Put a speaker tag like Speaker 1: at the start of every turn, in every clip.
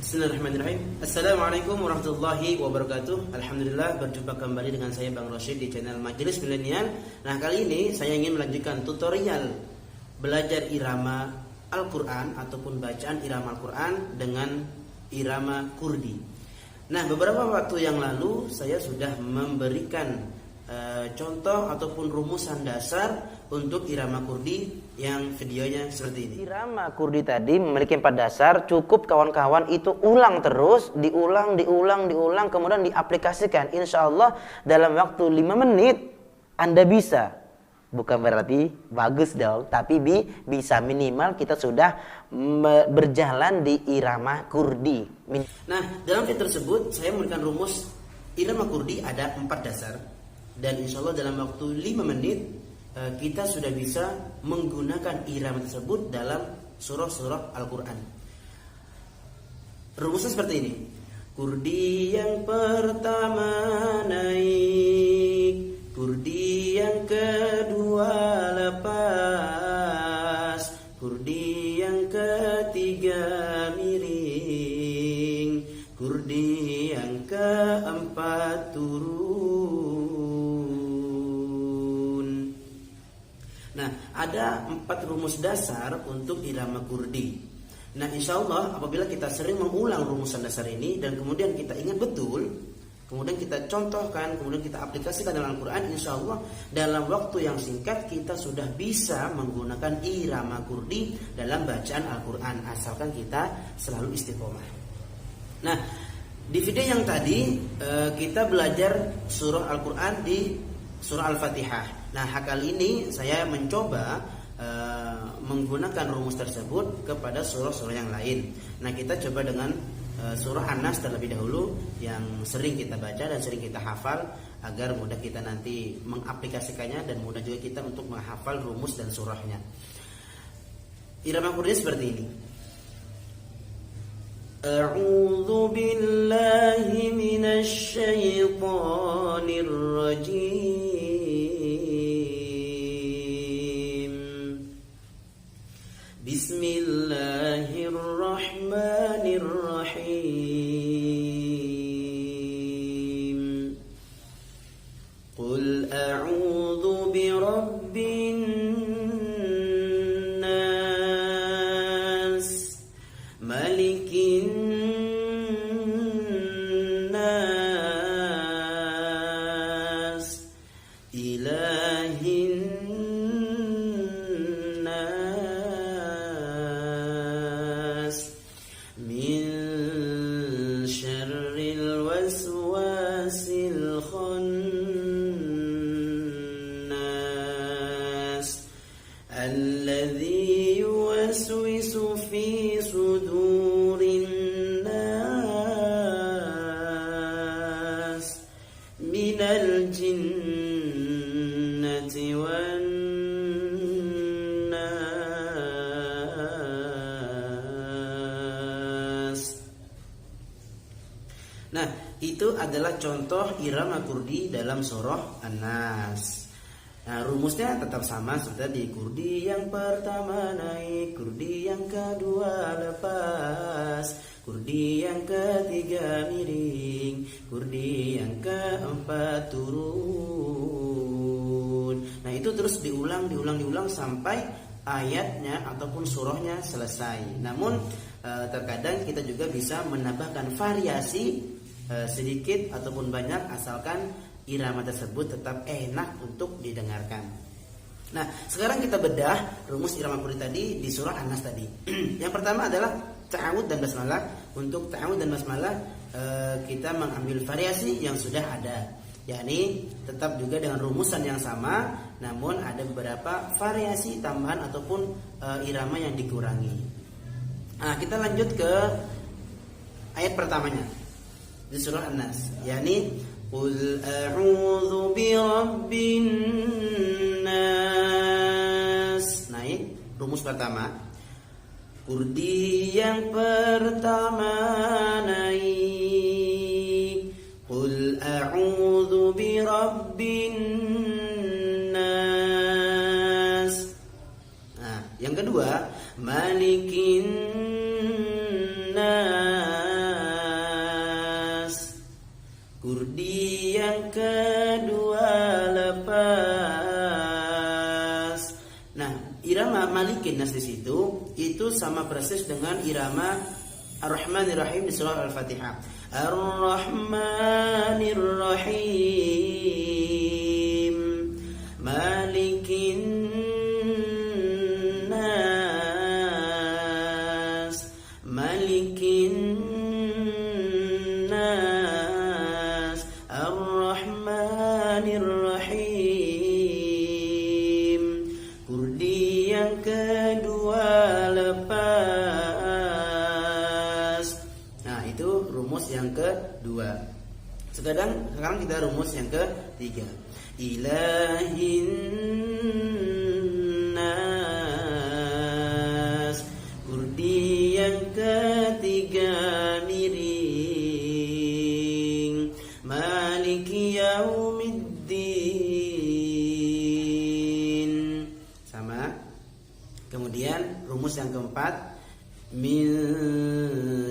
Speaker 1: Bismillahirrahmanirrahim. Assalamualaikum warahmatullahi wabarakatuh. Alhamdulillah, berjumpa kembali dengan saya Bang Rosyid di channel Majelis Milenial. Nah, kali ini saya ingin melanjutkan tutorial belajar irama Al-Quran ataupun bacaan irama Al-Quran dengan irama Kurdi. Nah, beberapa waktu yang lalu saya sudah memberikan contoh ataupun rumusan dasar untuk irama Kurdi yang videonya seperti ini. Irama Kurdi tadi memiliki 4 dasar, cukup kawan-kawan itu ulang terus, diulang, kemudian diaplikasikan. Insya Allah dalam waktu 5 menit Anda bisa. Bukan berarti bagus dong, tapi bisa, minimal kita sudah berjalan di irama Kurdi. Nah, dalam video tersebut saya memberikan rumus irama Kurdi ada 4 dasar. Dan insya Allah dalam waktu 5 menit kita sudah bisa menggunakan irama tersebut dalam surah-surah Al-Quran. Rumusnya seperti ini. Kurdi yang pertama naik, Kurdi yang kedua lepas, Kurdi yang ketiga miring, Kurdi yang keempat turun. Nah, ada 4 rumus dasar untuk irama Kurdi. Nah, insya Allah apabila kita sering mengulang rumusan dasar ini dan kemudian kita ingat betul, kemudian kita contohkan, kemudian kita aplikasikan dalam Al-Quran, insya Allah dalam waktu yang singkat kita sudah bisa menggunakan irama Kurdi dalam bacaan Al-Quran, asalkan kita selalu istiqomah. Nah, di video yang tadi kita belajar surah Al-Quran di surah Al-Fatihah. Nah, kali ini saya mencoba menggunakan rumus tersebut kepada surah-surah yang lain. Nah, kita coba dengan surah An-Nas terlebih dahulu yang sering kita baca dan sering kita hafal agar mudah kita nanti mengaplikasikannya dan mudah juga kita untuk menghafal rumus dan surahnya. Irama Kurdi seperti ini. A'udzu billahi minasy syaithanir rajim. Bismillahirrahmanirrahim. Qul a'udzu birabbin nas, malikin nas, ilahin nas, min syarril waswasil khannas, alladzi yuwaswisu fi sudurin nas, minal jinnati wan nas. Nah, itu adalah contoh irama Kurdi dalam surah An-Nas. Nah, rumusnya tetap sama seperti tadi. Kurdi yang pertama naik, Kurdi yang kedua lepas, Kurdi yang ketiga miring, Kurdi yang keempat turun. Nah, itu terus diulang sampai ayatnya ataupun surahnya selesai. Namun terkadang kita juga bisa menambahkan variasi sedikit ataupun banyak asalkan irama tersebut tetap enak untuk didengarkan. Nah, sekarang kita bedah rumus irama Kurdi tadi di surah An-Nas tadi. Yang pertama adalah ta'awud dan basmalah. Untuk ta'awud dan basmalah kita mengambil variasi yang sudah ada, yakni tetap juga dengan rumusan yang sama, namun ada beberapa variasi tambahan ataupun irama yang dikurangi. Nah, kita lanjut ke ayat pertamanya di surah An-Nas, yakni Qul a'udzu birabbin nas. Naik rumus pertama. Kurdi yang pertama naik. Qul a'udzu birabbin nas. Nah, yang kedua, malikin nas. Malikin Nas di situ itu sama persis dengan irama Ar-Rahmanir Rahim di surah Al-Fatihah. Ar-Rahmanir Rahim Malikin Nas Malikin Nas Ar-Rahmanir Rahim. Kurdi yang kedua lepas. Nah, itu rumus yang kedua. Sekarang kita rumus yang ketiga. Ilahin nas. Kurdi yang ketiga miring. Maliki yaumiddin. Sama. Kemudian rumus yang keempat, min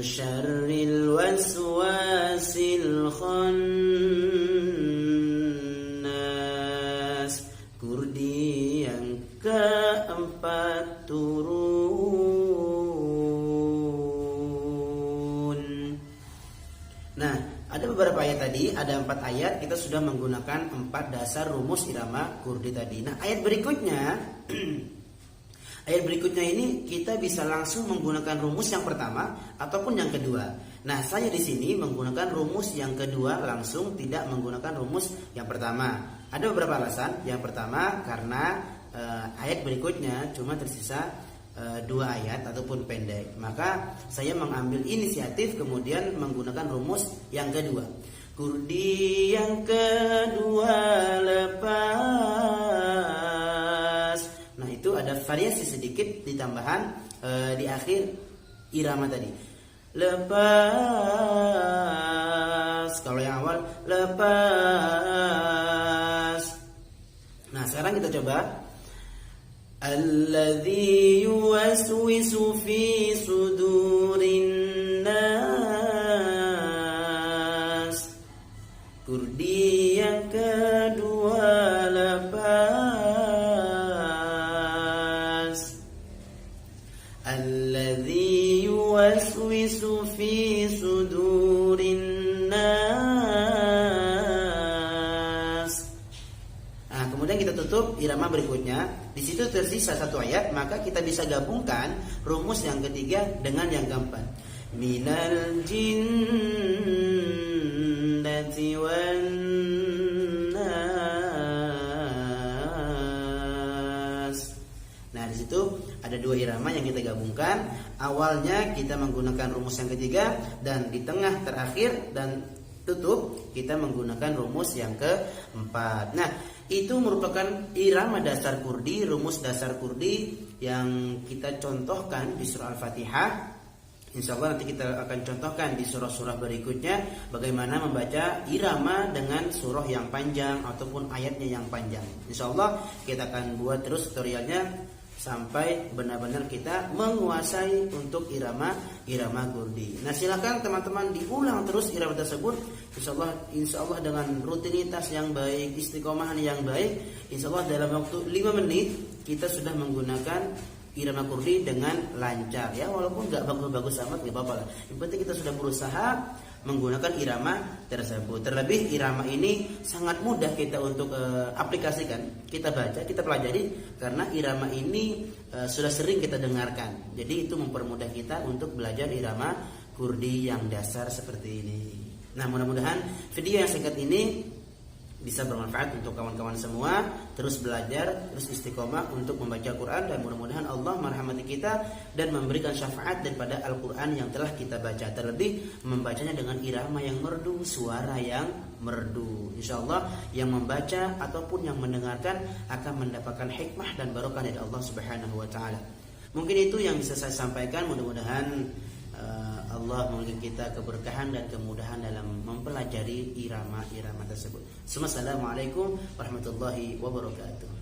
Speaker 1: syarril waswasil khannas. Kurdi yang keempat turun. Nah, ada beberapa ayat tadi, ada 4 ayat kita sudah menggunakan 4 dasar rumus irama kurdi tadi. Nah, ayat berikutnya ini kita bisa langsung menggunakan rumus yang pertama ataupun yang kedua. Nah, saya di sini menggunakan rumus yang kedua langsung, tidak menggunakan rumus yang pertama. Ada beberapa alasan. Yang pertama karena ayat berikutnya cuma tersisa 2 ayat ataupun pendek. Maka saya mengambil inisiatif kemudian menggunakan rumus yang kedua. Kurdi yang kedua lepas. Nah, itu ada variasi sedikit di tambahan di akhir irama tadi. Lepas. Kalau yang awal lepas. Nah, sekarang kita coba. Alladzi yuwaswisu fi sudurin nas. Kurdi yang kedua lepas. Alladzi yuwaswisu fi sudurin nas. Nah, kemudian kita tutup irama berikutnya. Di situ tersisa 1 ayat, maka kita bisa gabungkan rumus yang ketiga dengan yang keempat. Minal jinnati wan nas. Nah, di situ ada 2 irama yang kita gabungkan. Awalnya kita menggunakan rumus yang ketiga, dan di tengah terakhir dan tutup kita menggunakan rumus yang keempat. Nah, itu merupakan irama dasar kurdi, rumus dasar kurdi yang kita contohkan di surah Al-Fatihah. Insya Allah nanti kita akan contohkan di surah-surah berikutnya bagaimana membaca irama dengan surah yang panjang ataupun ayatnya yang panjang. Insya Allah kita akan buat terus tutorialnya sampai benar-benar kita menguasai untuk irama kurdi. Nah, silakan teman-teman diulang terus irama tersebut. Insya Allah dengan rutinitas yang baik, istiqomahan yang baik, insya Allah dalam waktu 5 menit kita sudah menggunakan irama kurdi dengan lancar. Ya, walaupun nggak bagus-bagus amat, nggak apa-apa lah. Yang penting kita sudah berusaha menggunakan irama tersebut. Terlebih irama ini sangat mudah kita untuk aplikasikan, kita baca, kita pelajari karena irama ini sudah sering kita dengarkan. Jadi itu mempermudah kita untuk belajar irama kurdi yang dasar seperti ini. Nah, mudah-mudahan video yang singkat ini bisa bermanfaat untuk kawan-kawan semua. Terus belajar, terus istiqomah untuk membaca Quran, dan mudah-mudahan Allah merahmati kita dan memberikan syafaat daripada Al-Quran yang telah kita baca. Terlebih membacanya dengan irama yang merdu, suara yang merdu. Insya Allah yang membaca ataupun yang mendengarkan akan mendapatkan hikmah dan barokah dari Allah Subhanahu wa Ta'ala. Mungkin itu yang bisa saya sampaikan. Mudah-mudahan Allah memberikan kita keberkahan dan kemudahan dalam mempelajari irama-irama tersebut. Assalamualaikum warahmatullahi wabarakatuh.